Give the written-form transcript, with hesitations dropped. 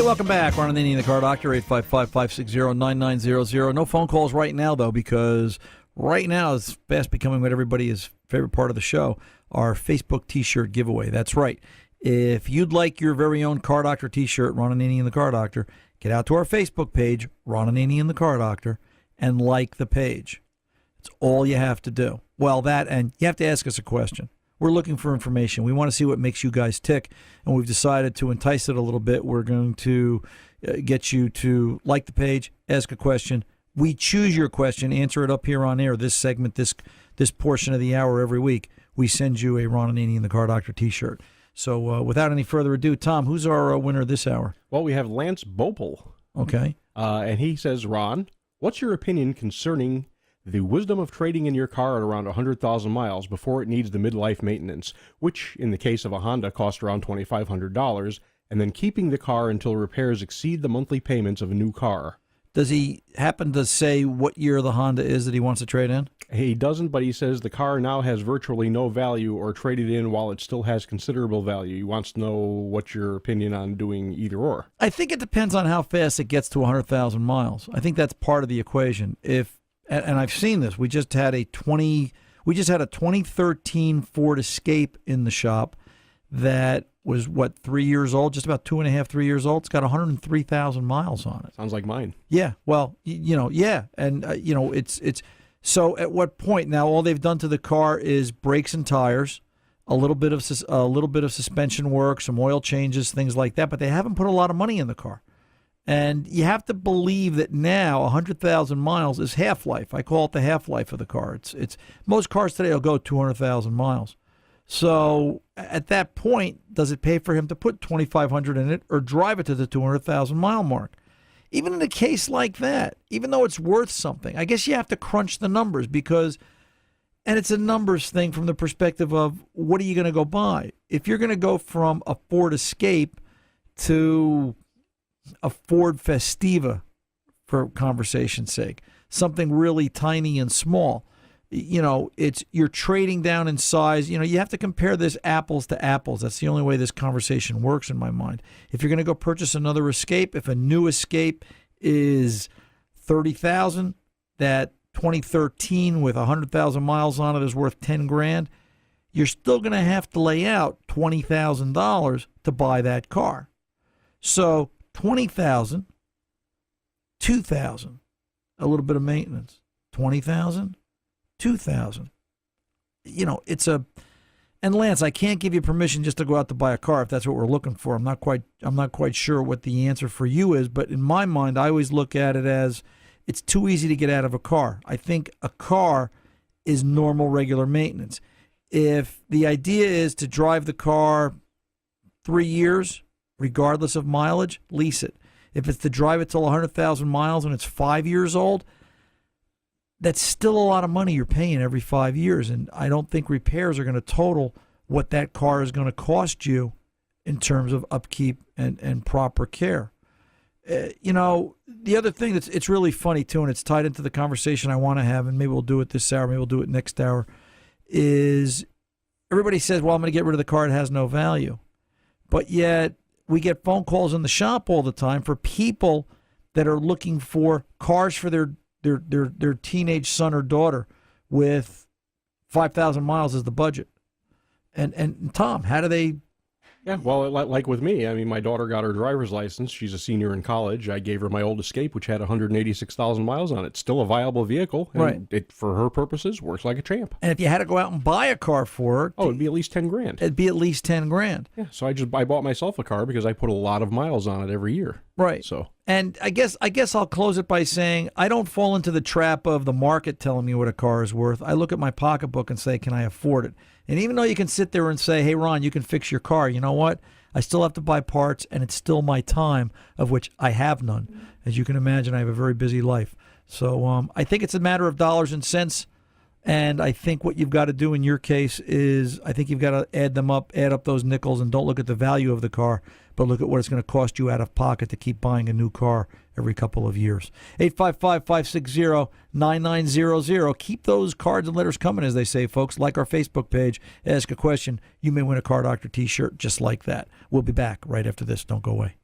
welcome back. Ron Ananian, the Car Doctor, 855-560-9900. No phone calls right now, though, because right now it's fast becoming what everybody's favorite part of the show, our Facebook T-shirt giveaway. That's right. If you'd like your very own Car Doctor T-shirt, Ron Ananian, the Car Doctor, get out to our Facebook page, Ron Ananian, the Car Doctor, and like the page. It's all you have to do. Well, that, and you have to ask us a question. We're looking for information. We want to see what makes you guys tick, and we've decided to entice it a little bit. We're going to get you to like the page, ask a question. We choose your question, answer it up here on air, this segment, this portion of the hour every week. We send you a Ron Ananian, the Car Doctor T-shirt. So without any further ado, Tom, who's our winner this hour? Well, we have Lance Bopel. Okay. And he says, Ron, what's your opinion concerning the wisdom of trading in your car at around 100,000 miles before it needs the midlife maintenance, which, in the case of a Honda, costs around $2,500, and then keeping the car until repairs exceed the monthly payments of a new car? Does he happen to say what year the Honda is that he wants to trade in? He doesn't, but he says the car now has virtually no value or traded in while it still has considerable value. He wants to know what's your opinion on doing either or. I think it depends on how fast it gets to 100,000 miles. I think that's part of the equation. And I've seen this. We just had a 2013 Ford Escape in the shop that was, 3 years old, just about 2.5, 3 years old. It's got 103,000 miles on it. Sounds like mine. Yeah. Well, yeah. And, it's so at what point now all they've done to the car is brakes and tires, a little bit of suspension work, some oil changes, things like that, but they haven't put a lot of money in the car. And you have to believe that now 100,000 miles is half-life. I call it the half-life of the car. It's most cars today will go 200,000 miles. So at that point, does it pay for him to put $2,500 in it or drive it to the 200,000 mile mark? Even in a case like that, even though it's worth something, I guess you have to crunch the numbers because, and it's a numbers thing from the perspective of what are you going to go buy? If you're going to go from a Ford Escape to a Ford Festiva, for conversation's sake, something really tiny and small, you're trading down in size. You have to compare this apples to apples. That's the only way this conversation works in my mind. If you're going to go purchase another Escape, if a new Escape is $30,000, that 2013 with 100,000 miles on it is worth $10,000. You're still going to have to lay out $20,000 to buy that car. So $20,000, $2,000, a little bit of maintenance. $20,000, $2,000. And Lance, I can't give you permission just to go out to buy a car if that's what we're looking for. I'm not quite sure what the answer for you is, but in my mind, I always look at it as it's too easy to get out of a car. I think a car is normal, regular maintenance. If the idea is to drive the car 3 years, regardless of mileage, lease it. If it's to drive it till 100,000 miles and it's 5 years old, that's still a lot of money you're paying every 5 years. And I don't think repairs are going to total what that car is going to cost you in terms of upkeep and proper care. The other thing it's really funny, too, and it's tied into the conversation I want to have, and maybe we'll do it this hour, maybe we'll do it next hour, is everybody says, well, I'm going to get rid of the car. It has no value. But yet we get phone calls in the shop all the time for people that are looking for cars for their teenage son or daughter with 5,000 miles as the budget. And Tom, how do they? Yeah, well, like with me, I mean, my daughter got her driver's license. She's a senior in college. I gave her my old Escape, which had 186,000 miles on it. Still a viable vehicle. And right. It, for her purposes, works like a champ. And if you had to go out and buy a car for her, it'd be at least $10,000. It'd be at least $10,000. Yeah, so I bought myself a car because I put a lot of miles on it every year. Right. So. And I guess I'll close it by saying I don't fall into the trap of the market telling me what a car is worth. I look at my pocketbook and say, can I afford it? And even though you can sit there and say, hey, Ron, you can fix your car, you know what? I still have to buy parts, and it's still my time, of which I have none. As you can imagine, I have a very busy life. So I think it's a matter of dollars and cents, and I think what you've got to do in your case is I think you've got to add up those nickels, and don't look at the value of the car, but look at what it's going to cost you out of pocket to keep buying a new car every couple of years. 855-560-9900. Keep those cards and letters coming, as they say, folks. Like our Facebook page. Ask a question. You may win a Car Doctor T-shirt just like that. We'll be back right after this. Don't go away.